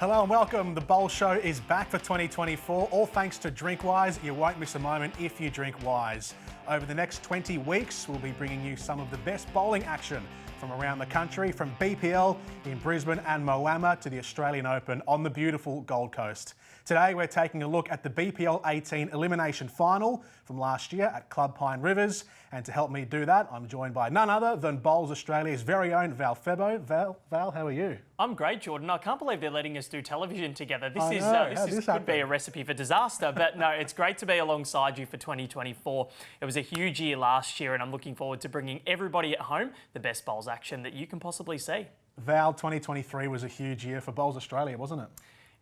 Hello and welcome. The Bowl Show is back for 2024, all thanks to DrinkWise. You won't miss a moment if you drink Wise. Over the next 20 weeks, we'll be bringing you some of the best bowling action from around the country, from BPL in Brisbane and Moama to the Australian Open on the beautiful Gold Coast. Today, we're taking a look at the BPL 18 elimination final from last year at Club Pine Rivers. And to help me do that, I'm joined by none other than Bowls Australia's very own Val Febbo. Val, how are you? I'm great, Jordan. I can't believe they're letting us do television together. This could be a recipe for disaster, but no, it's great to be alongside you for 2024. It was a huge year last year, and I'm looking forward to bringing everybody at home the best bowls action that you can possibly see. Val, 2023 was a huge year for Bowls Australia, wasn't it?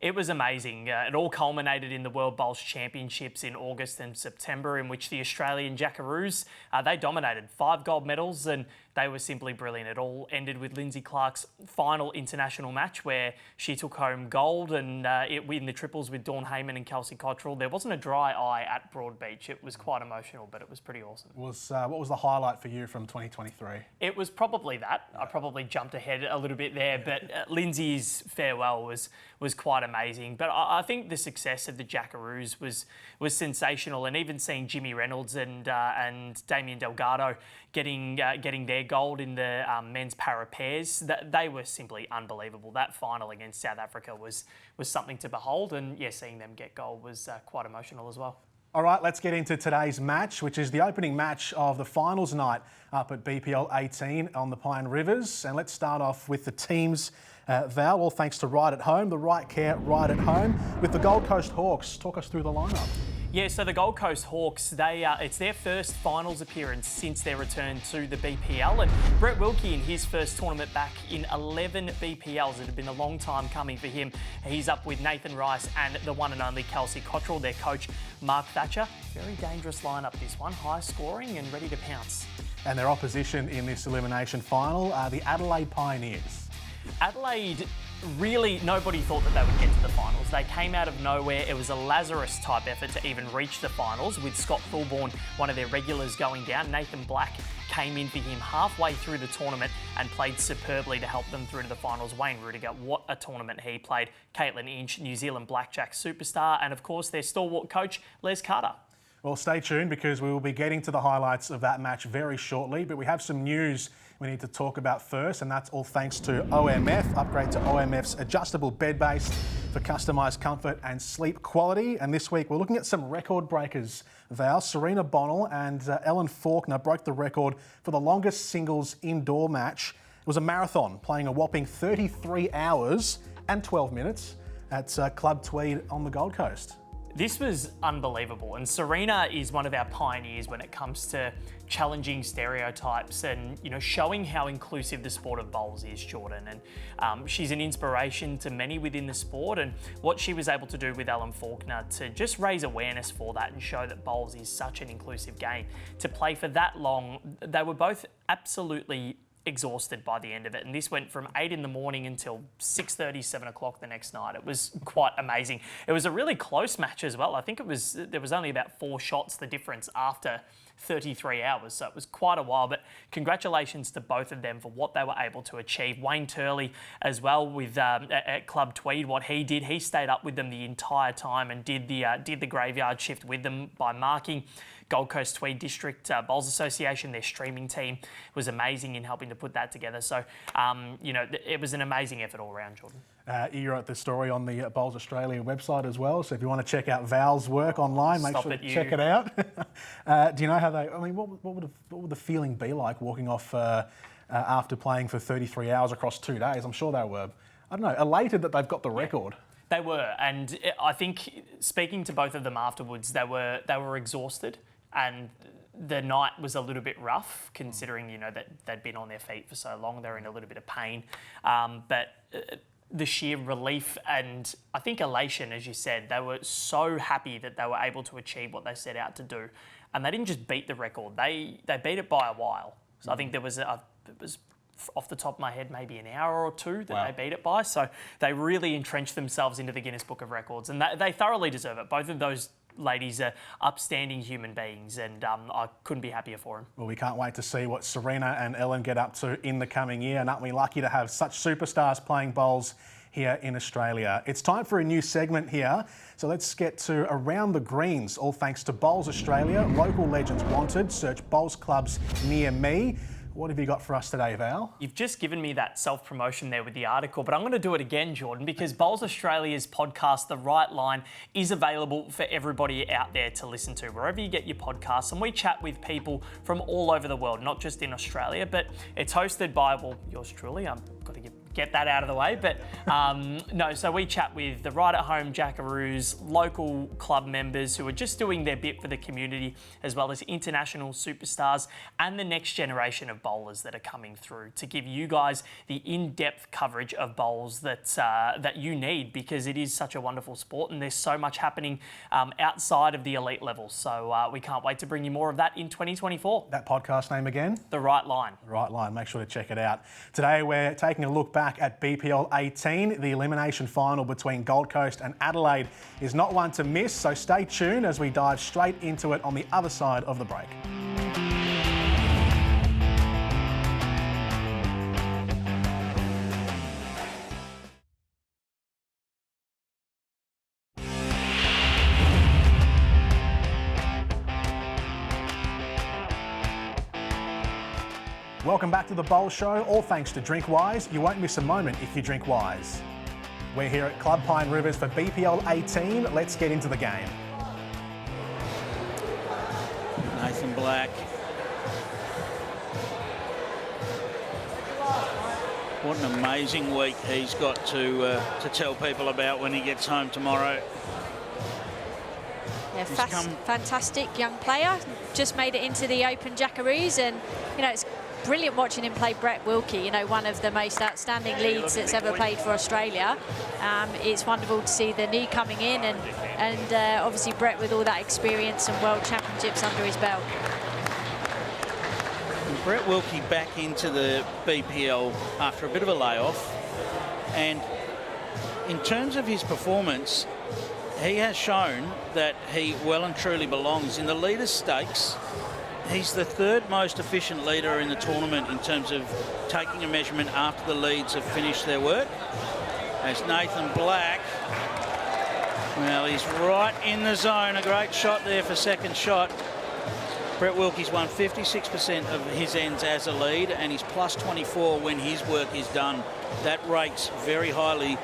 It was amazing. It all culminated in the World Bowls Championships in August and September, in which the Australian Jackaroos, they dominated 5 gold medals, and they were simply brilliant. It all ended with Lindsay Clark's final international match where she took home gold, and it in the triples with Dawn Heyman and Kelsey Cottrell. There wasn't a dry eye at Broadbeach. It was quite emotional, but it was pretty awesome. What was the highlight for you from 2023? It was probably that. I probably jumped ahead a little bit there, but Lindsay's farewell was quite amazing. But I think the success of the Jackaroos was sensational, and even seeing Jimmy Reynolds and Damien Delgado getting their gold in the men's para pairs, they were simply unbelievable. That final against South Africa was something to behold, and yeah, seeing them get gold was quite emotional as well. All right, let's get into today's match, which is the opening match of the finals night up at BPL 18 on the Pine Rivers. And let's start off with the teams, Val, all thanks to Right at Home, the right care right at home, with the Gold Coast Hawks. Talk us through the lineup. Yeah, so the Gold Coast Hawks, it's their first finals appearance since their return to the BPL. And Brett Wilkie in his first tournament back in 11 BPLs. It had been a long time coming for him. He's up with Nathan Rice and the one and only Kelsey Cottrell, their coach, Mark Thatcher. Very dangerous lineup, this one. High scoring and ready to pounce. And their opposition in this elimination final are the Adelaide Pioneers. Adelaide, really, nobody thought that they would get to the finals. They came out of nowhere. It was a Lazarus-type effort to even reach the finals, with Scott Thorburn, one of their regulars, going down. Nathan Black came in for him halfway through the tournament and played superbly to help them through to the finals. Wayne Rudiger, what a tournament he played. Caitlin Inch, New Zealand blackjack superstar, and of course their stalwart coach, Les Carter. Well, stay tuned because we will be getting to the highlights of that match very shortly, but we have some news we need to talk about first, and that's all thanks to OMF. Upgrade to OMF's adjustable bed base for customised comfort and sleep quality. And this week we're looking at some record breakers, Val. Serena Bonnell and Ellen Faulkner broke the record for the longest singles indoor match. It was a marathon, playing a whopping 33 hours and 12 minutes at Club Tweed on the Gold Coast. This was unbelievable, and Serena is one of our pioneers when it comes to challenging stereotypes and, you know, showing how inclusive the sport of bowls is, Jordan. And she's an inspiration to many within the sport, and what she was able to do with Ellen Faulkner to just raise awareness for that and show that bowls is such an inclusive game. To play for that long, they were both absolutely exhausted by the end of it, and this went from 8 in the morning until 6:30, 7 o'clock the next night. It was quite amazing. It was a really close match as well. I think there was only about 4 shots the difference after 33 hours, so it was quite a while. But congratulations to both of them for what they were able to achieve. Wayne Turley as well with at Club Tweed, what he did, he stayed up with them the entire time and did the graveyard shift with them by marking. Gold Coast Tweed District Bowls Association, their streaming team, was amazing in helping to put that together. So, you know, it was an amazing effort all around, Jordan. You wrote the story on the Bowls Australia website as well, so if you want to check out Val's work online, make sure to check it out. Do you know how what would the feeling be like walking off after playing for 33 hours across 2 days? I'm sure they were, I don't know, elated that they've got the record. They were, and I think speaking to both of them afterwards, they were exhausted. And the night was a little bit rough, considering, you know, that they'd been on their feet for so long. They're in a little bit of pain. But the sheer relief and I think elation, as you said, they were so happy that they were able to achieve what they set out to do. And they didn't just beat the record, they beat it by a while. So I think it was off the top of my head, maybe an hour or 2 that they beat it by. So they really entrenched themselves into the Guinness Book of Records, and they thoroughly deserve it. Both of those ladies are upstanding human beings, and I couldn't be happier for them. Well, we can't wait to see what Serena and Ellen get up to in the coming year, and aren't we lucky to have such superstars playing bowls here in Australia. It's time for a new segment here, so let's get to Around the Greens, all thanks to Bowls Australia. Local legends wanted. Search Bowls clubs near me. What have you got for us today, Val? You've just given me that self-promotion there with the article, but I'm going to do it again, Jordan, because Bowls Australia's podcast, The Right Line, is available for everybody out there to listen to, wherever you get your podcasts. And we chat with people from all over the world, not just in Australia, but it's hosted by, well, yours truly. I've got to get that out of the way. But no, so we chat with the Right at Home Jackaroos, local club members who are just doing their bit for the community, as well as international superstars and the next generation of bowlers that are coming through to give you guys the in-depth coverage of bowls that you need, because it is such a wonderful sport and there's so much happening outside of the elite level. So we can't wait to bring you more of that in 2024. That podcast name again? The Right Line. The Right Line. Make sure to check it out. Today we're taking a look back at BPL 18. The elimination final between Gold Coast and Adelaide is not one to miss, so stay tuned as we dive straight into it on the other side of the break. Welcome back to the Bowl Show, all thanks to Drink Wise. You won't miss a moment if you drink Wise. We're here at Club Pine Rivers for BPL 18. Let's get into the game. Nathan Black. What an amazing week he's got to tell people about when he gets home tomorrow. Yeah, fantastic young player. Just made it into the Open Jackaroos, and you know, it's brilliant watching him play Brett Wilkie, you know, one of the most outstanding leads that's ever played for Australia. It's wonderful to see the knee coming in, and obviously Brett with all that experience and World Championships under his belt. And Brett Wilkie back into the BPL after a bit of a layoff, and in terms of his performance, he has shown that he well and truly belongs in the Leaders' Stakes. He's the third most efficient leader in the tournament in terms of taking a measurement after the leads have finished their work. As Nathan Black, well, he's right in the zone. A great shot there for second shot. Brett Wilkie's won 56% of his ends as a lead, and he's plus 24 when his work is done. That rates very highly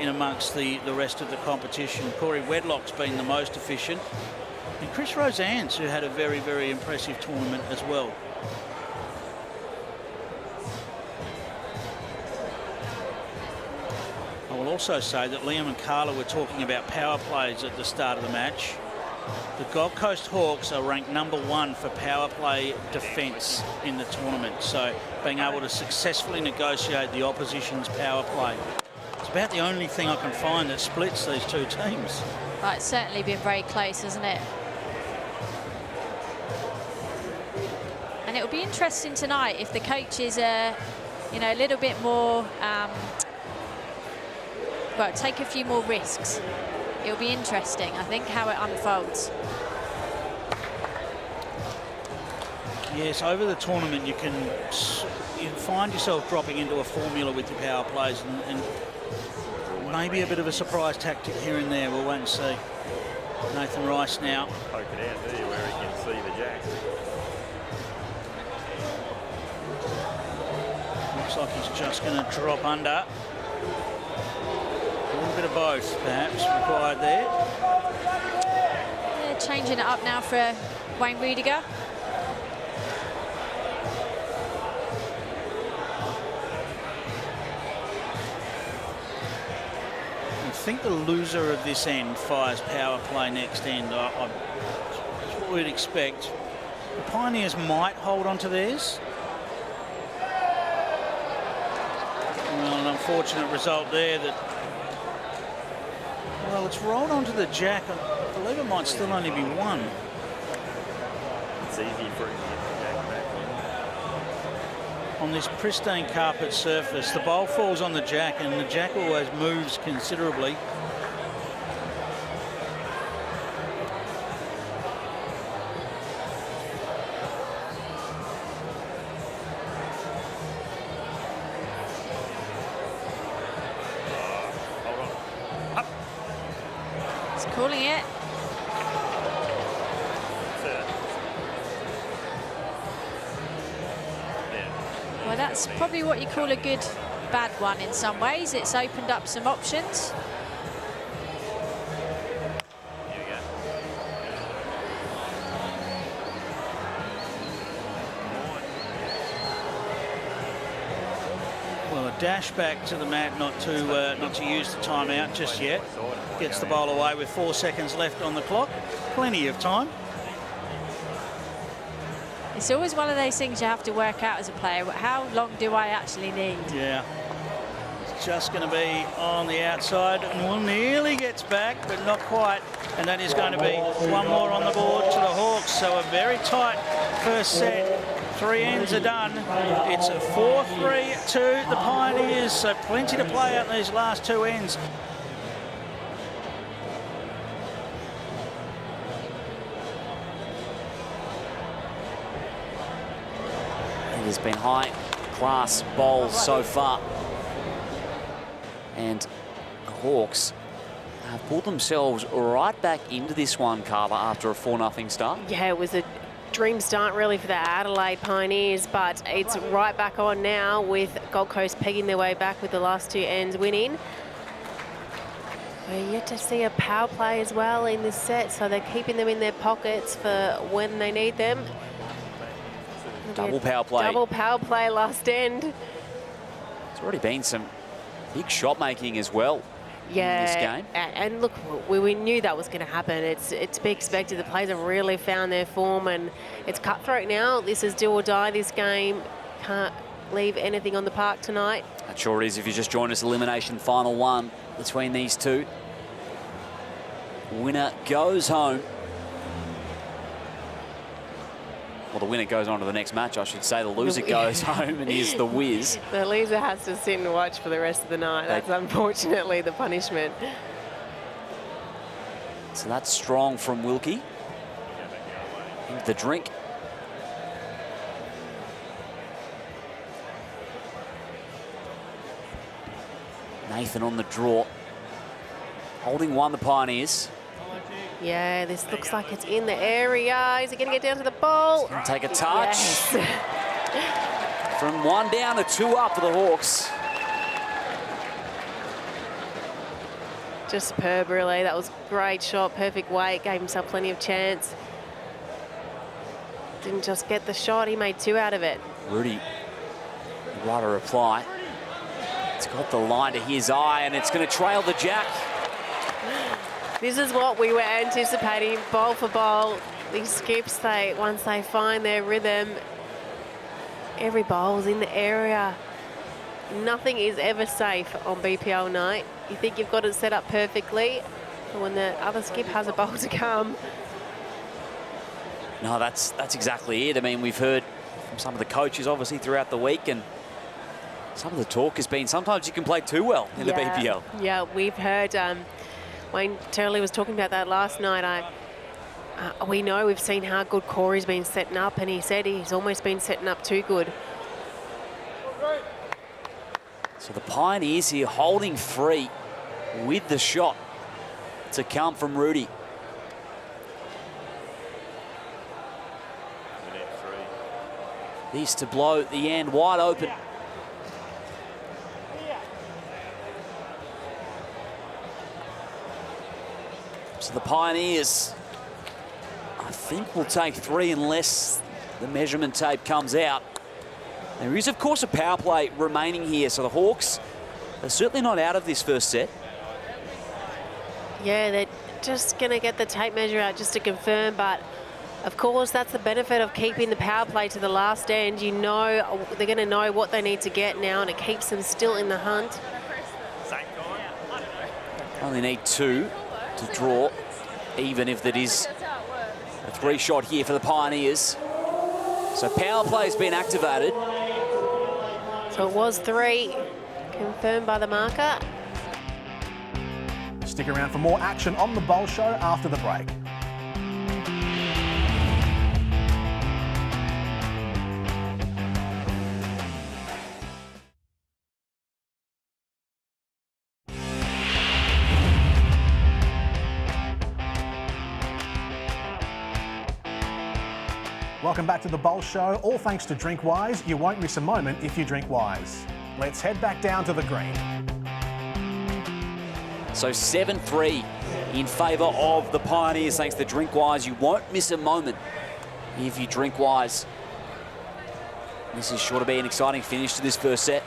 in amongst the rest of the competition. Corey Wedlock's been the most efficient. And Chris Rosan's, who had a very, very impressive tournament as well. I will also say that Liam and Carla were talking about power plays at the start of the match. The Gold Coast Hawks are ranked #1 for power play defence in the tournament, so being able to successfully negotiate the opposition's power play. It's about the only thing I can find that splits these two teams. Well, it's certainly been very close, hasn't it? And it'll be interesting tonight if the coaches are, you know, a little bit more, well, take a few more risks. It'll be interesting, I think, how it unfolds. Yes, over the tournament you find yourself dropping into a formula with your power plays, and maybe a bit of a surprise tactic here and there. We'll wait and see. Nathan Rice now. Poke it out there where he can see the jack. Looks like he's just going to drop under. A little bit of both, perhaps, required there. Yeah, changing it up now for Wayne Rudiger. I think the loser of this end fires power play next end. That's what we'd expect. The Pioneers might hold on to theirs. Well, an unfortunate result there that... Well, it's rolled onto the jack. I believe it might still only be one. It's easy for him to get the jack back in. On this pristine carpet surface, the bowl falls on the jack, and the jack always moves considerably. calling it. Well, that's probably what you call a good bad one in some ways. It's opened up some options. Well, a dash back to the mat, not to use the timeout just yet. Gets the ball away with 4 seconds left on the clock. Plenty of time. It's always one of those things you have to work out as a player. How long do I actually need? Yeah. It's just going to be on the outside. And nearly gets back, but not quite. And that is going to be one more on the board to the Hawks. So a very tight first set. 3 ends are done. It's a 4-3 to the Pioneers. So plenty to play out in these last 2 ends. It has been high-class bowls so far. And the Hawks have pulled themselves right back into this one, Carla, after a 4-0 start. Yeah, it was a dream start really for the Adelaide Pioneers, but it's right back on now with Gold Coast pegging their way back with the last 2 ends winning. We're yet to see a power play as well in this set, so they're keeping them in their pockets for when they need them. Double power play. Double power play last end. There's already been some big shot making as well in this game. And look, we knew that was going to happen. It's to be expected. The players have really found their form, and it's cutthroat now. This is do or die, this game. Can't leave anything on the park tonight. That sure is. If you just joined us, elimination final 1 between these two. Winner goes home. Well, the winner goes on to the next match, I should say. The loser goes home and is the whiz. The loser has to sit and watch for the rest of the night. That's unfortunately the punishment. So that's strong from Wilkie. Into the drink. Nathan on the draw. Holding 1, the Pioneers. Yeah, this looks like it's in the area. Is he going to get down to the ball? Take a touch. Yes. From 1 down to 2 up for the Hawks. Just superb, really. That was a great shot, perfect weight, gave himself plenty of chance. Didn't just get the shot, he made 2 out of it. Rudy, right a reply. It's got the line to his eye, and it's going to trail the jack. This is what we were anticipating, bowl for bowl. These skips, once they find their rhythm, every bowl's in the area. Nothing is ever safe on BPL night. You think you've got it set up perfectly, but when the other skip has a bowl to come. No, that's exactly it. I mean, we've heard from some of the coaches, obviously, throughout the week, and some of the talk has been sometimes you can play too well in the BPL. Yeah, we've heard Wayne Turley was talking about that last night. We know, we've seen how good Corey's been setting up, and he said he's almost been setting up too good. So the Pioneers here holding free with the shot to come from Rudy. This to blow the end wide open. So the Pioneers, I think, will take 3 unless the measurement tape comes out. There is, of course, a power play remaining here, so the Hawks are certainly not out of this first set. Yeah, they're just going to get the tape measure out just to confirm, but of course that's the benefit of keeping the power play to the last end. You know they're going to know what they need to get now, and it keeps them still in the hunt. Only need 2 to draw, even if that is a 3-shot here for the Pioneers. So power play has been activated. So it was 3, confirmed by the marker. Stick around for more action on the Bowl Show after the break. Welcome back to the Bowl Show. All thanks to Drink Wise. You won't miss a moment if you drink Wise. Let's head back down to the green. So 7-3 in favour of the Pioneers thanks to Drink Wise. You won't miss a moment if you drink Wise. This is sure to be an exciting finish to this first set.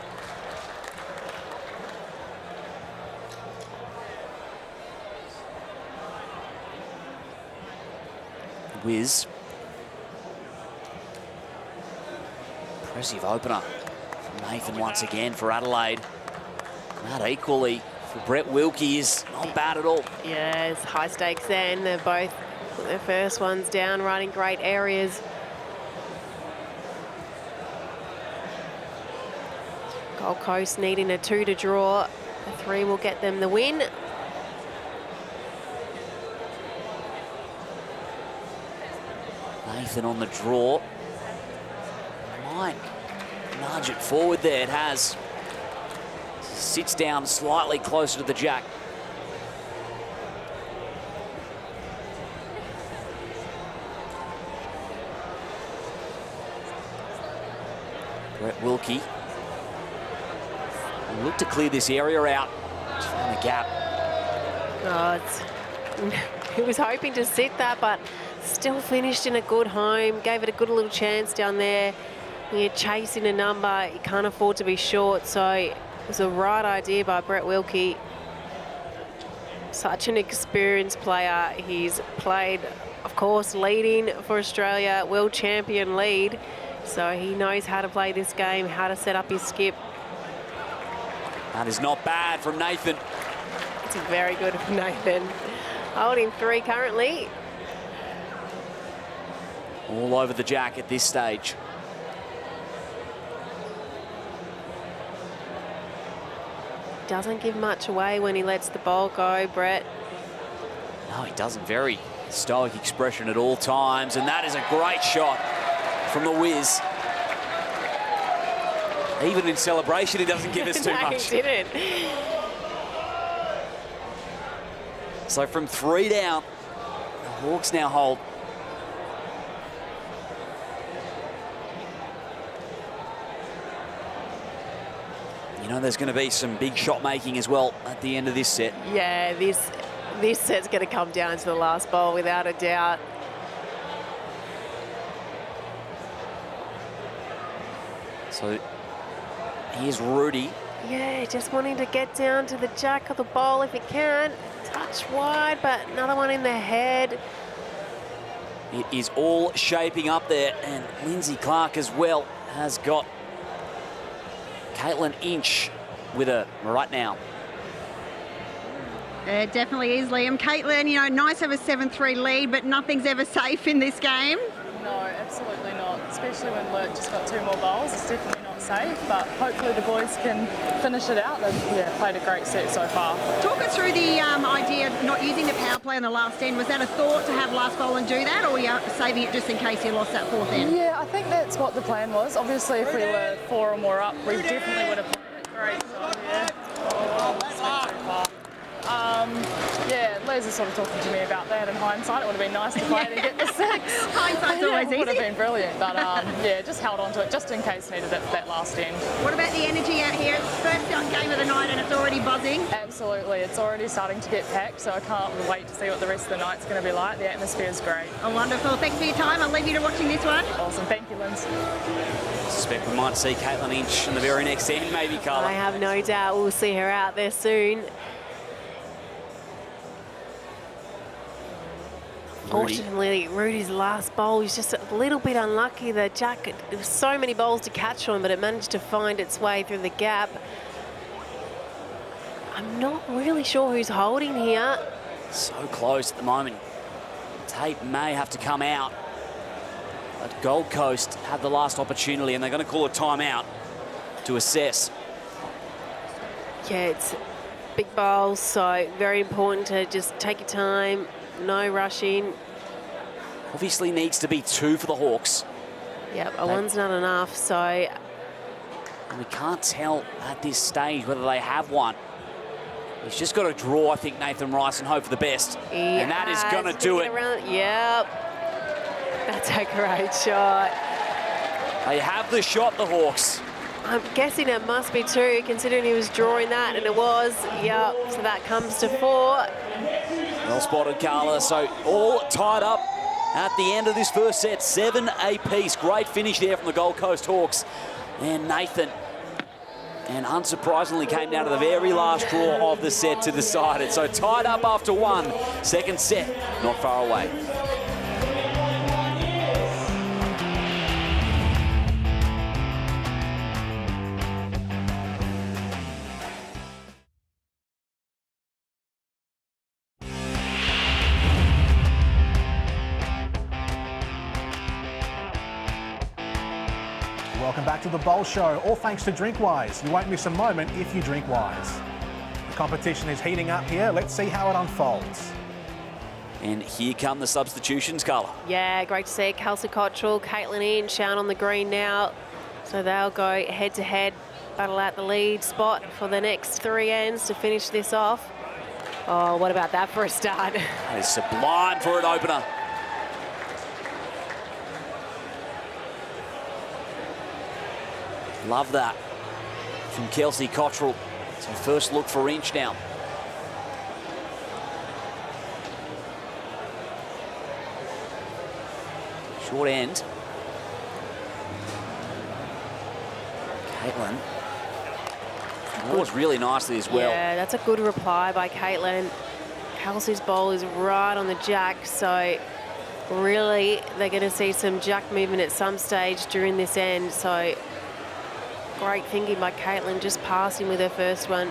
Wiz. Impressive opener from Nathan once again for Adelaide. That equally for Brett Wilkie is not bad at all. Yeah, it's high stakes then. They're both put their first ones down, right in great areas. Gold Coast needing a 2 to draw. A 3 will get them the win. Nathan on the draw. Might nudge it forward there. It has. Sits down slightly closer to the jack. Brett Wilkie. Look to clear this area out. Just found the gap. Oh, he was hoping to sit that, but still finished in a good home. Gave it a good little chance down there. You're chasing a number. You can't afford to be short, so it was the right idea by Brett Wilkie. Such an experienced player. He's played, of course, leading for Australia, world champion lead. So he knows how to play this game, how to set up his skip. That is not bad from Nathan. It's very good from Nathan. Holding 3 currently. All over the jack at this stage. Doesn't give much away when he lets the ball go, Brett. No, he doesn't. Very stoic expression at all times, and that is a great shot from the Wiz. Even in celebration, he doesn't give us too No, much. he didn't. So from 3 down, the Hawks now hold. You know, there's going to be some big shot making as well at the end of this set. Yeah, this set's going to come down to the last ball without a doubt. So here's Rudy. Yeah, just wanting to get down to the jack of the ball if he can. Touch wide, but another one in the head. It is all shaping up there, and Lindsay Clark as well has got Caitlin Inch with her right now. It definitely is, Liam. Caitlin, you know, nice to have a 7-3 lead, but nothing's ever safe in this game. No, absolutely not, especially when Lurk just got 2 more bowls. It's definitely not safe, but hopefully the boys can finish it out. They've played a great set so far. Talk us through the idea of not using the power play on the last end. Was that a thought to have last bowl and do that, or were you saving it just in case you lost that 4th end? Yeah, I think that's what the plan was. Obviously, if we were 4 or more up, we definitely would have played it great. So, yeah. Yeah, Les is sort of talking to me about that in hindsight. It would have been nice to play it and get the 6. Hindsight's always It would have easy. been brilliant, but yeah, just held on to it just in case needed it that last end. What about the energy out here? It's the first game of the night and it's already buzzing. Absolutely, it's already starting to get packed, so I can't wait to see what the rest of the night's going to be like. The atmosphere is great. Oh, wonderful. Thanks for your time. I'll leave you to watching this one. Awesome, thank you, Linz. I suspect we might see Caitlin Inch in the very next end, maybe, Carla. I have no doubt we'll see her out there soon. Fortunately, Rudy's last bowl was just a little bit unlucky. The jack, there were so many bowls to catch on, but it managed to find its way through the gap. I'm not really sure who's holding here. So close at the moment. Tape may have to come out. But Gold Coast had the last opportunity, and they're going to call a timeout to assess. Yeah, it's big bowls, so very important to just take your time, no rushing. Obviously needs to be 2 for the Hawks. Yep, a 1's not enough, so And we can't tell at this stage whether they have one. He's just got to draw, I think, Nathan Rice, and hope for the best. And that is going to do it. Yep. That's a great shot. They have the shot, the Hawks. I'm guessing it must be 2, considering he was drawing that, and it was. Yep, so that comes to 4. Well spotted, Carla. So all tied up at the end of this first set, 7 apiece. Great finish there from the Gold Coast Hawks. And Nathan, and unsurprisingly, came down to the very last draw of the set to decide it. So tied up after 1. Second set, not far away. Welcome back to the Bowl Show, all thanks to Drinkwise. You won't miss a moment if you drink Wise. The competition is heating up here. Let's see how it unfolds. And here come the substitutions, Carla. Yeah, great to see Kelsey Cottrell, Caitlin Inch out on the green now. So they'll go head-to-head, battle out the lead spot for the next 3 ends to finish this off. Oh, what about that for a start? That is sublime for an opener. Love that from Kelsey Cottrell. So first look for Inch now. Short end. Caitlin. Scores really nicely as well. Yeah, that's a good reply by Caitlin. Kelsey's bowl is right on the jack, so really they're going to see some jack movement at some stage during this end. So great thinking by Caitlin, just passing with her first one.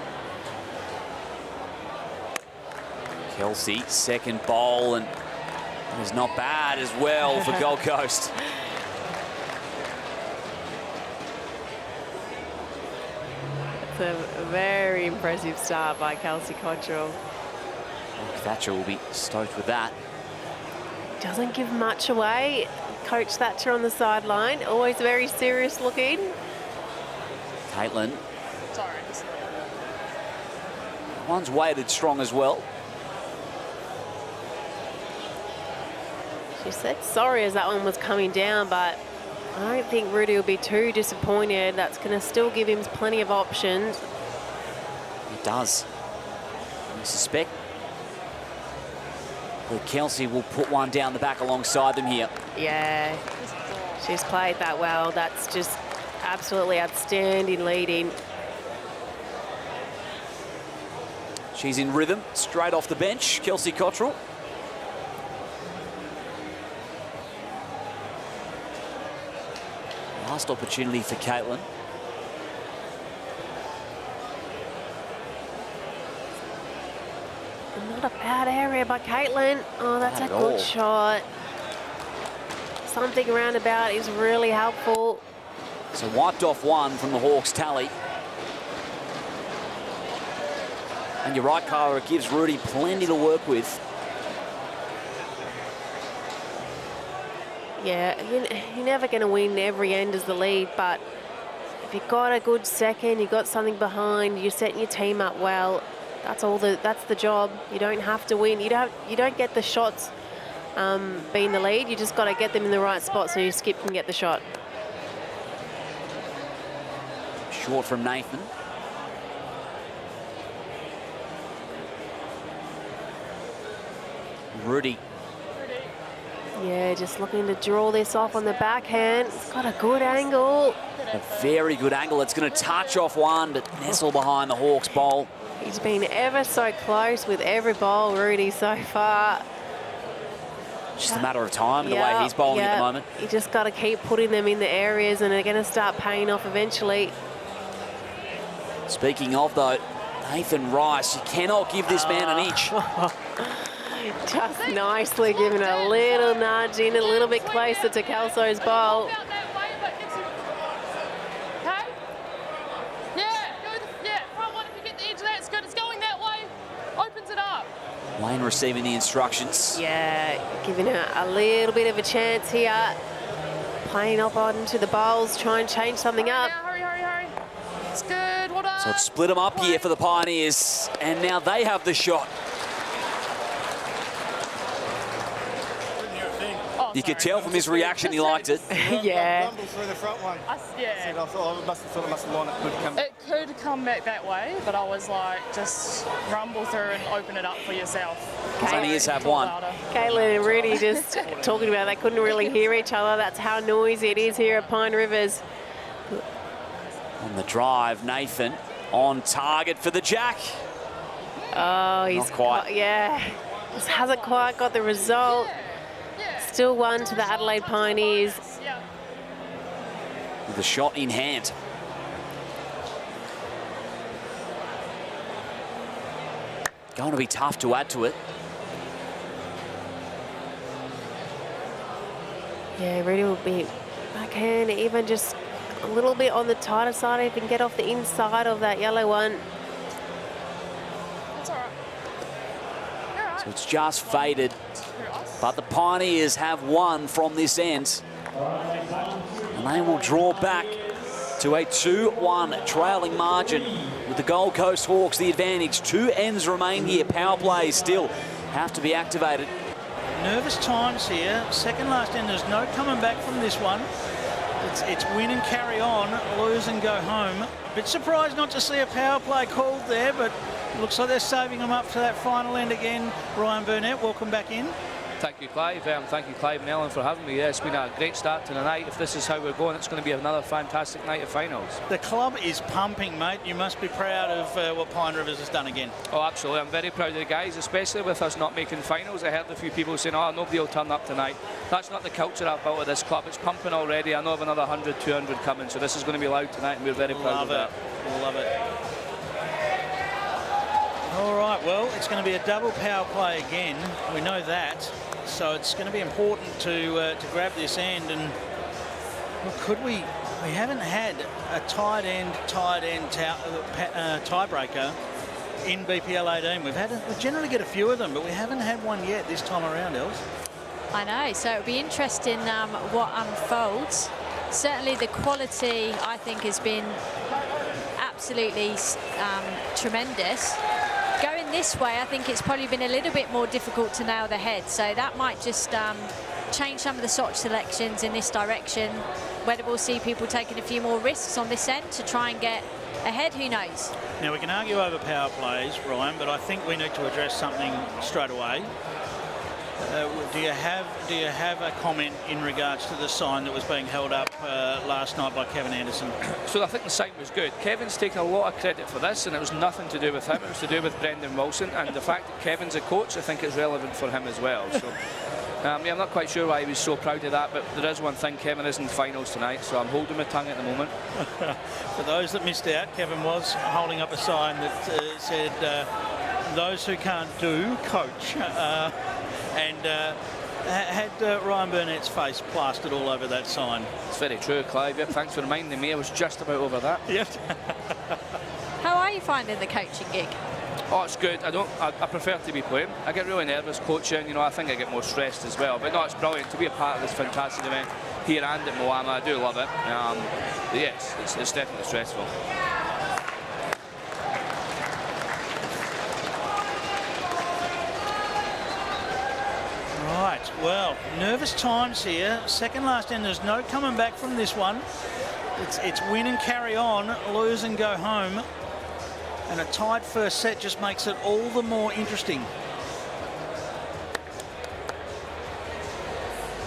Kelsey, second bowl, and it was not bad as well for Gold Coast. It's a very impressive start by Kelsey Cottrell. Thatcher will be stoked with that. Doesn't give much away. Coach Thatcher on the sideline, always very serious looking. Caitlin. Sorry. One's weighted strong as well. She said sorry as that one was coming down, but I don't think Rudy will be too disappointed. That's going to still give him plenty of options. It does. I suspect that Kelsey will put one down the back alongside them here. Yeah, she's played that well. That's just absolutely outstanding leading. She's in rhythm, straight off the bench, Kelsey Cottrell. Last opportunity for Caitlin. Not a bad area by Caitlin. Oh, that's a good shot. Something roundabout is really helpful. So wiped off one from the Hawks tally. And you're right, Cara, it gives Rudy plenty to work with. Yeah, you're never going to win every end as the lead, but if you've got a good second, you've got something behind, you're setting your team up well, that's the job. You don't have to win. You don't get the shots being the lead. You just got to get them in the right spot so your skip can get the shot. Short from Nathan. Rudy. Yeah, just looking to draw this off on the backhand. It's got a good angle. A very good angle. It's going to touch off one, but nestle behind the Hawks bowl. He's been ever so close with every bowl, Rudy, so far. Just a matter of time, the way he's bowling at the moment. You just got to keep putting them in the areas and they're going to start paying off eventually. Speaking of, though, Nathan Rice, you cannot give this man an inch. Just nicely giving a little nudge in, a little bit closer to Kelso's bowl. Lane receiving the instructions. Yeah, giving her a little bit of a chance here. Playing up onto the bowls, try and change something up. Hurry. It's good, well done. So it's split them up here for the Pioneers, and now they have the shot. Oh, You could tell from his reaction he liked it. Yeah. Rumble through the front one. Yeah. I thought I must have thought it must have lined up good to come. It could come back that way, but I was like, just rumble through and open it up for yourself. Only is have one. Caitlin and Rudy just talking about they couldn't really hear each other. That's how noisy it is here at Pine Rivers. On the drive, Nathan on target for the jack. Oh, he's Not quite. yeah. Just hasn't quite got the result. Still one to the Adelaide Pioneers. With the shot in hand. Going to be tough to add to it. Yeah, Rudy will be backhand, even just a little bit on the tighter side. He can get off the inside of that yellow one. That's all right. You're all right. So it's just faded. But the Pioneers have won from this end. And they will draw back to a 2-1 trailing margin with the Gold Coast Hawks the advantage. 2 ends remain here. Power plays still have to be activated. Nervous times here. Second last end, there's no coming back from this one. It's win and carry on, lose and go home. Bit surprised not to see a power play called there, but looks like they're saving them up for that final end again. Ryan Burnett, welcome back in. Thank you, Clive. Thank you, Clive and Ellen, for having me. Yeah, it's been a great start to the night. If this is how we're going, it's going to be another fantastic night of finals. The club is pumping, mate. You must be proud of what Pine Rivers has done again. Oh, absolutely. I'm very proud of the guys, especially with us not making finals. I heard a few people saying, oh, nobody will turn up tonight. That's not the culture I've built at this club. It's pumping already. I know of another 100, 200 coming, so this is going to be loud tonight, and we're very proud of that. Love it. All right, well, it's going to be a double power play again. We know that. So it's going to be important to grab this end. And well, could we haven't had a tight end tiebreaker in BPL 18. We generally get a few of them, but we haven't had one yet this time around, Els. I know, so it'll be interesting what unfolds. Certainly the quality, I think, has been absolutely tremendous. Going this way, I think it's probably been a little bit more difficult to nail the head, so that might just change some of the shot selections in this direction. Whether we'll see people taking a few more risks on this end to try and get ahead, who knows? Now, we can argue over power plays, Ryan, but I think we need to address something straight away. Do you have a comment in regards to the sign that was being held up last night by Kevin Anderson? So I think the sign was good. Kevin's taken a lot of credit for this, and it was nothing to do with him. It was to do with Brendan Wilson, and the fact that Kevin's a coach, I think is relevant for him as well. So yeah, I'm not quite sure why he was so proud of that, but there is one thing: Kevin is in finals tonight, so I'm holding my tongue at the moment. For those that missed out, Kevin was holding up a sign that said, "Those who can't do, coach." And had Ryan Burnett's face plastered all over that sign. It's very true, Clive. Yep, thanks for reminding me. I was just about over that. Yep. How are you finding the coaching gig? Oh, it's good. I prefer to be playing. I get really nervous coaching. You know, I think I get more stressed as well. But no, it's brilliant to be a part of this fantastic event here and at Moama. I do love it. But yes, it's definitely stressful. Right, well, nervous times here. Second last end, there's no coming back from this one. It's win and carry on, lose and go home. And a tight first set just makes it all the more interesting.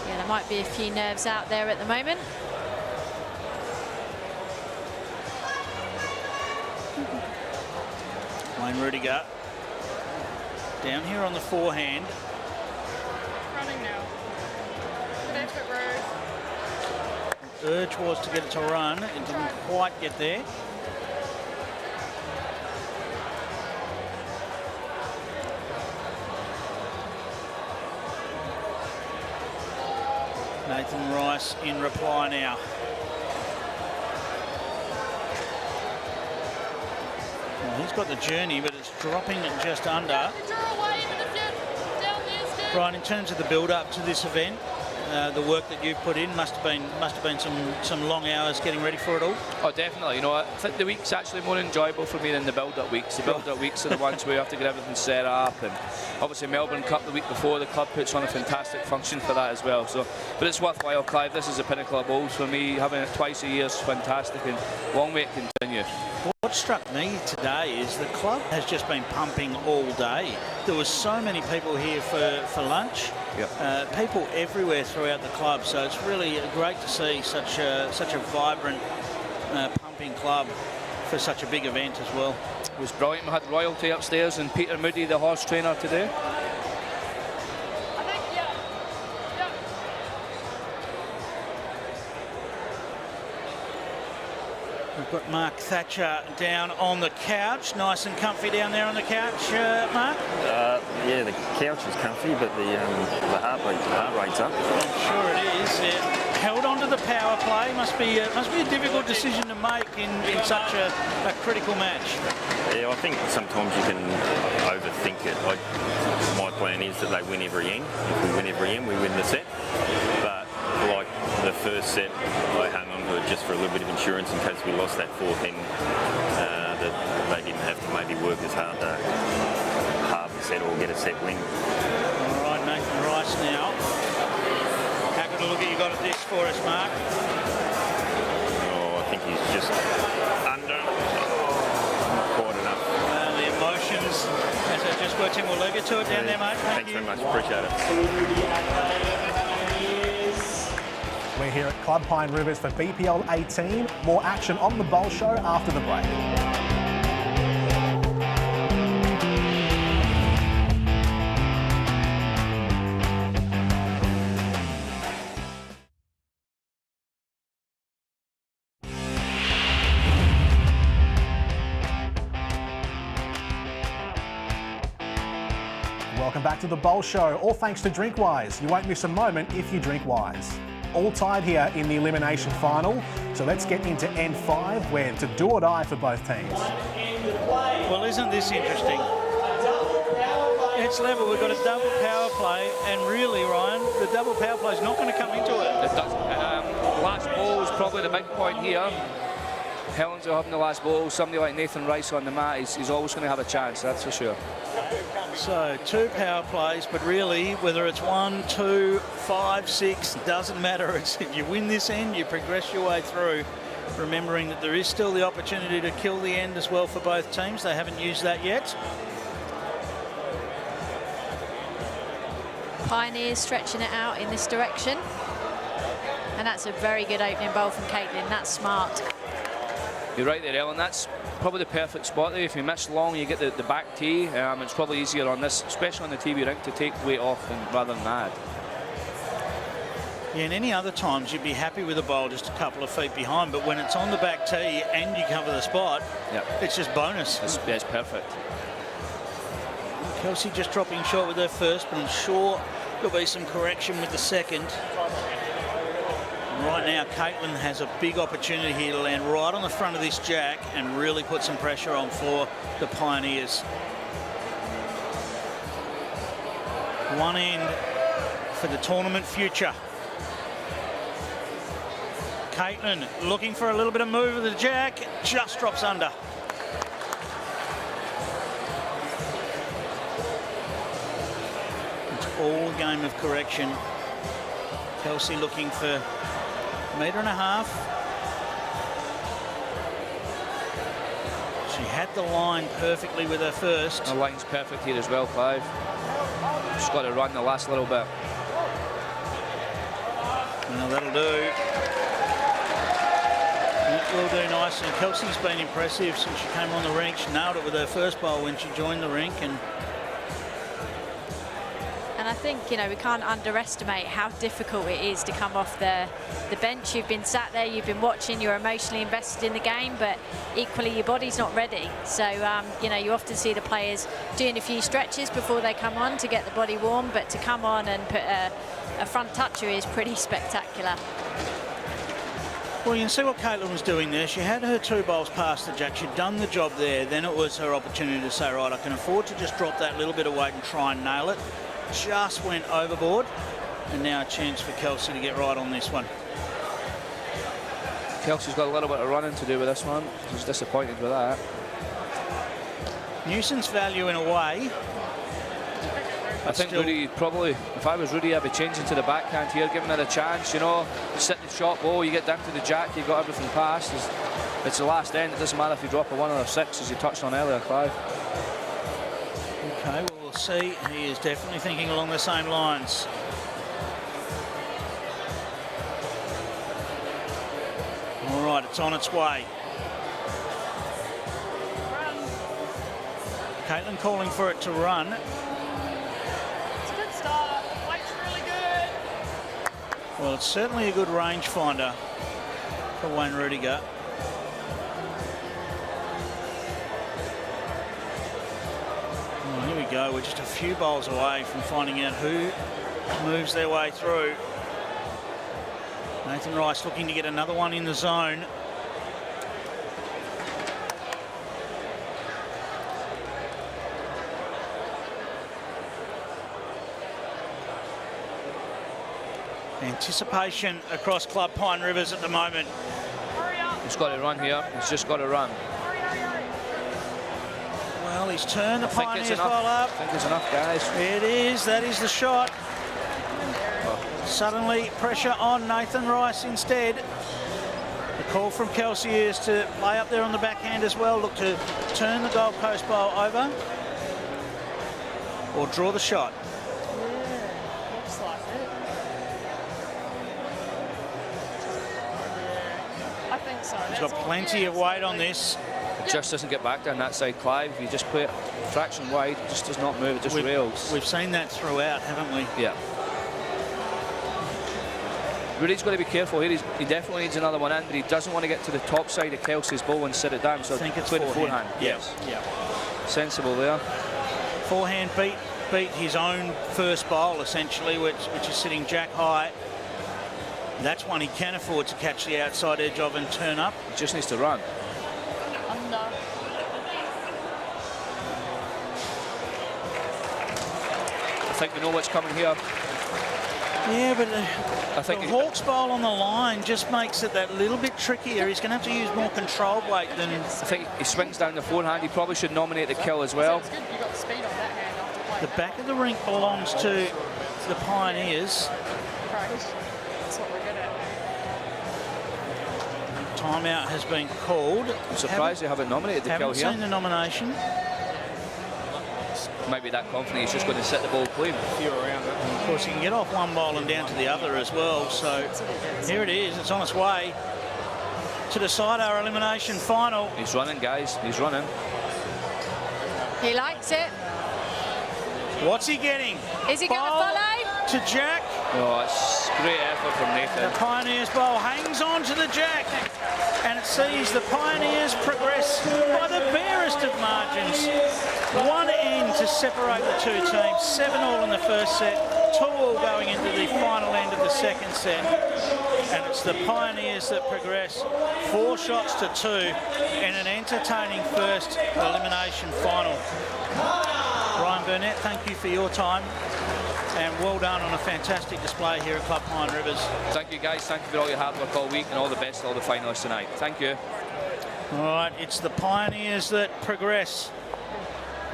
Yeah, there might be a few nerves out there at the moment. Wayne Rudiger down here on the forehand. Running now. Good effort, Roo. Urge was to get it to run. It didn't quite get there. Nathan Rice in reply now. Well, he's got the journey, but it's dropping it just under. Right, in terms of the build-up to this event, the work that you've put in must have been some long hours getting ready for it all. Oh, definitely. You know, I think the week's actually more enjoyable for me than the build-up weeks. The build-up weeks are the ones where you have to get everything set up, and obviously Melbourne Cup the week before, the club puts on a fantastic function for that as well. So, but it's worthwhile, Clive. This is the pinnacle of bowls for me. Having it twice a year is fantastic, and long may it continue. What struck me today is the club has just been pumping all day. There was so many people here for lunch. Yep. People everywhere throughout the club. So it's really great to see such a vibrant, pumping club for such a big event as well. It was brilliant. We had royalty upstairs and Peter Moody, the horse trainer, today. We've got Mark Thatcher down on the couch, nice and comfy down there on the couch, Mark. Yeah, the couch is comfy, but the heart rate's up. I'm sure it is. Yeah. Held onto the power play must be a difficult decision to make in such a critical match. Yeah, I think sometimes you can overthink it. My plan is that they win every end. If we win every end, we win the set. But like the first set, I hung on to it just for a little bit of insurance in case we lost that fourth end, that they didn't have to maybe work as hard to halve the set or get a set win. All right, Nathan Rice now. How good a look at you got at this for us, Mark? Oh, I think he's just under. Not quite enough. The emotions, as it just worked in, we'll leave you to it down there, mate. Thanks very much, appreciate it. We're here at Club Pine Rivers for BPL 18. More action on the Bowl Show after the break. Welcome back to the Bowl Show, all thanks to Drinkwise. You won't miss a moment if you drink Wise. All tied here in the elimination final, so let's get into N5, where to do or die for both teams. Well, isn't this interesting? It's level, we've got a double power play, and really, Ryan, the double power play is not going to come into it. It does. Last ball is probably the big point here. Helens are having the last ball. Somebody like Nathan Rice on the mat, he's always going to have a chance, that's for sure. So 2 power plays, but really, whether it's 1, 2, 5, 6, doesn't matter. It's, if you win this end, you progress your way through, remembering that there is still the opportunity to kill the end as well for both teams. They haven't used that yet. Pioneers stretching it out in this direction. And that's a very good opening bowl from Caitlin. That's smart. You're right there, Ellen. That's probably the perfect spot there. If you miss long, you get the back tee. It's probably easier on this, especially on the TV rink, to take weight off rather than add. Yeah, and any other times you'd be happy with a bowl just a couple of feet behind, but when it's on the back tee and you cover the spot, it's just bonus. It's perfect. Kelsey just dropping short with her first, but I'm sure there'll be some correction with the second. Right now, Caitlin has a big opportunity here to land right on the front of this jack and really put some pressure on for the Pioneers. One end for the tournament future. Caitlin looking for a little bit of move with the jack, just drops under. It's all a game of correction. Kelsey looking for 1.5 meters. She had the line perfectly with her first. The line's perfect here as well, Clive. Just got to run the last little bit. Well, that'll do. It will do nicely. Kelsey's been impressive since she came on the rink. She nailed it with her first bowl when she joined the rink, and I think, we can't underestimate how difficult it is to come off the bench. You've been sat there, you've been watching, you're emotionally invested in the game, but equally your body's not ready. So, you often see the players doing a few stretches before they come on to get the body warm, but to come on and put a front toucher is pretty spectacular. Well, you can see what Caitlin was doing there. She had her 2 bowls past the jack. She'd done the job there. Then it was her opportunity to say, right, I can afford to just drop that little bit of weight and try and nail it. Just went overboard. And now a chance for Kelsey to get right on this one. Kelsey's got a little bit of running to do with this one. He's disappointed with that. Nuisance value in a way. I think Rudy probably, if I was Rudy, I'd be changing to the backhand here, giving it a chance, you know. Sit the shot ball, you get down to the jack, you've got everything passed. It's the last end, it doesn't matter if you drop a 1 or a 6, as you touched on earlier, Clive. Okay, well, we'll see. He is definitely thinking along the same lines. All right, it's on its way. Caitlin calling for it to run. It's a good start. Weight's really good. Well, it's certainly a good rangefinder for Wayne Rudiger. Well, here we go. We're just a few bowls away from finding out who moves their way through. Nathan Rice looking to get another one in the zone. Anticipation across Club Pine Rivers at the moment. He's got to run here. He's just got to run. Well, he's turned the I think Pioneers it's enough. ball up. I think it's enough, guys. It is. That is the shot. Suddenly, pressure on Nathan Rice instead. The call from Kelsey is to lay up there on the backhand as well. Look to turn the Gold Coast bowl over. Or draw the shot. Yeah, looks like it. Yeah, I think so. He's got plenty of weight on this. It just doesn't get back down that side, Clive. If you just play it fraction wide, it just does not move, it just rails. We've seen that throughout, haven't we? Yeah. Rudy's got to be careful here. He definitely needs another one in, but he doesn't want to get to the top side of Kelsey's ball and sit it down. So I think it's play the forehand. forehand. Yes. Yeah. Sensible there. Forehand beat his own first bowl, essentially, which is sitting jack high. That's one he can afford to catch the outside edge of and turn up. He just needs to run. Under. I think we know what's coming here. Yeah, but I think the Hawks bowl on the line just makes it that little bit trickier. He's going to have to use more control weight than... I think he swings down the forehand. He probably should nominate the kill as well. It's good you got the speed on that hand after playing. The back of the rink belongs to the Pioneers. Right. That's what we're good at. Timeout has been called. I'm surprised they haven't nominated the kill Haven't here. seen the nomination. Might be that confident he's just going to set the ball clean. Of course, he can get off one bowl and down to the other as well. So here it is. It's on its way to decide our elimination final. He's running, guys. He's running. He likes it. What's he getting? Is he going to Bowl follow? to Jack. Oh, it's great effort from Nathan. The Pioneers bowl hangs on to the Jack. And it sees the Pioneers progress by the barest of margins. One end to separate the two teams. 7-all in the first set. 2-all going into the final end of the second set. And it's the Pioneers that progress 4 shots to 2 in an entertaining first elimination final. Ryan Burnett, thank you for your time. And well done on a fantastic display here at Club Pine Rivers. Thank you, guys. Thank you for all your hard work all week, and all the best to all the finalists tonight. Thank you. All right, it's the Pioneers that progress.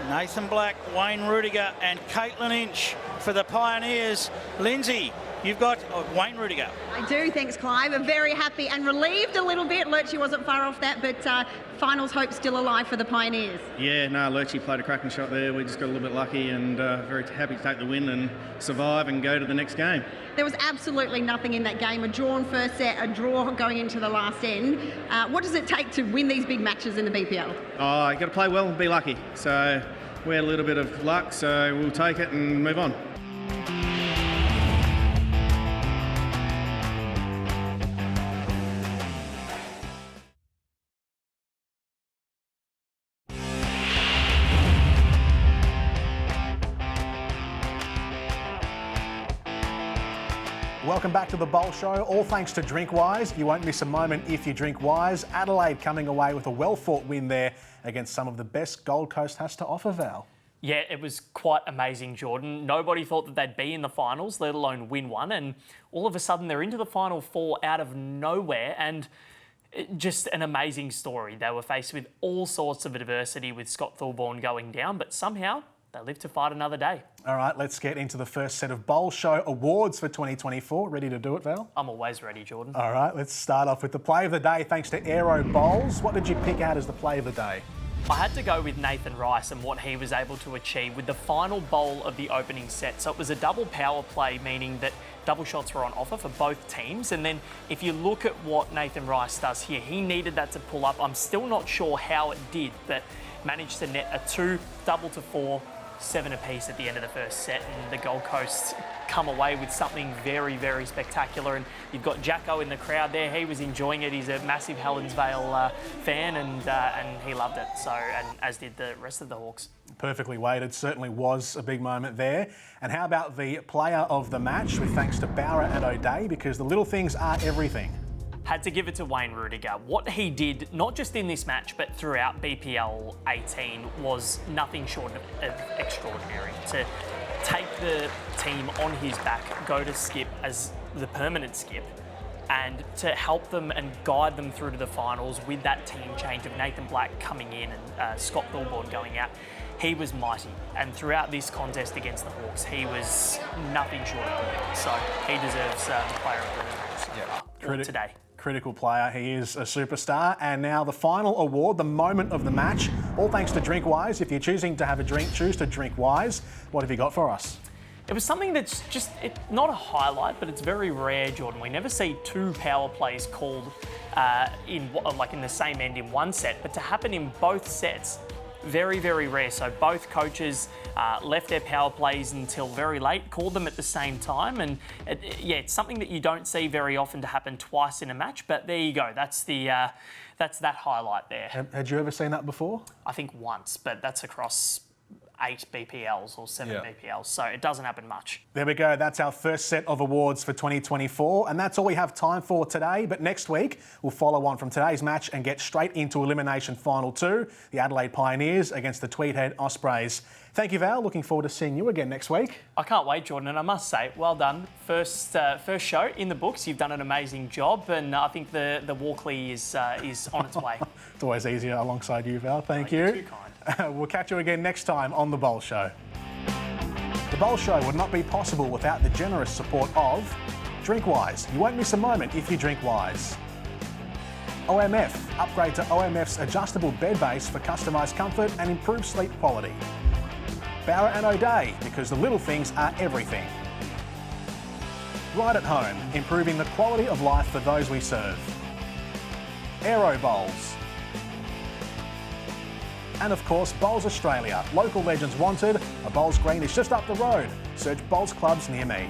Nathan Black, Wayne Rudiger and Caitlin Inch for the Pioneers. Lindsay, you've got Wayne Rudiger. I do, thanks Clive. I'm very happy and relieved a little bit. Lurchie wasn't far off that, but finals hope still alive for the Pioneers. Yeah, no, Lurchie played a cracking shot there. We just got a little bit lucky and very happy to take the win and survive and go to the next game. There was absolutely nothing in that game. A drawn first set, a draw going into the last end. What does it take to win these big matches in the BPL? Oh, you got to play well and be lucky. So we had a little bit of luck, so we'll take it and move on. Welcome back to the Bowl Show, all thanks to DrinkWise. You won't miss a moment if you drink Wise. Adelaide coming away with a well-fought win there against some of the best Gold Coast has to offer, Val. Yeah, it was quite amazing, Jordan. Nobody thought that they'd be in the finals, let alone win one. And all of a sudden, they're into the Final Four out of nowhere. And just an amazing story. They were faced with all sorts of adversity with Scott Thorburn going down, but somehow they lived to fight another day. All right, let's get into the first set of Bowl Show awards for 2024. Ready to do it, Val? I'm always ready, Jordan. All right, let's start off with the play of the day thanks to Aero Bowls. What did you pick out as the play of the day? I had to go with Nathan Rice and what he was able to achieve with the final bowl of the opening set. So it was a double power play, meaning that double shots were on offer for both teams. And then if you look at what Nathan Rice does here, he needed that to pull up. I'm still not sure how it did, but managed to net a 2 double to 4, 7 apiece at the end of the first set, and the Gold Coast come away with something very, very spectacular. And you've got Jacko in the crowd there. He was enjoying it. He's a massive Helensvale fan, and he loved it. So, and as did the rest of the Hawks. Perfectly weighted. Certainly was a big moment there. And how about the player of the match, with thanks to Bauer and O'Day, because the little things are everything. Had to give it to Wayne Rudiger. What he did, not just in this match, but throughout BPL 18, was nothing short of extraordinary. To take the team on his back, go to skip as the permanent skip, and to help them and guide them through to the finals with that team change of Nathan Black coming in and Scott Thorburn going out. He was mighty, and throughout this contest against the Hawks, he was nothing short of brilliant. So he deserves the player of the match today. Critical player. He is a superstar. And now the final award, the moment of the match, all thanks to DrinkWise. If you're choosing to have a drink, choose to drink wise. What have you got for us? It was something that's just not a highlight, but it's very rare, Jordan. We never see 2 power plays called in the same end in one set, but to happen in both sets, very, very rare. So both coaches left their power plays until very late, called them at the same time. And it's something that you don't see very often to happen twice in a match, but there you go. That's that highlight there. Had you ever seen that before? I think once, but that's across 8 BPLs or 7 BPLs, so it doesn't happen much. There we go. That's our first set of awards for 2024, and that's all we have time for today. But next week, we'll follow on from today's match and get straight into Elimination Final 2, the Adelaide Pioneers against the Tweedhead Ospreys. Thank you, Val. Looking forward to seeing you again next week. I can't wait, Jordan, and I must say, well done. First show in the books. You've done an amazing job, and I think the Walkley is on its way. It's always easier alongside you, Val. Thank you. You're too kind. We'll catch you again next time on The Bowl Show. The Bowl Show would not be possible without the generous support of DrinkWise. You won't miss a moment if you drink Wise. OMF. Upgrade to OMF's adjustable bed base for customised comfort and improved sleep quality. Bauer and O'Day, because the little things are everything. Right at home, improving the quality of life for those we serve. Aero Bowls. And of course, Bowls Australia. Local legends wanted. A Bowls Green is just up the road. Search Bowls clubs near me.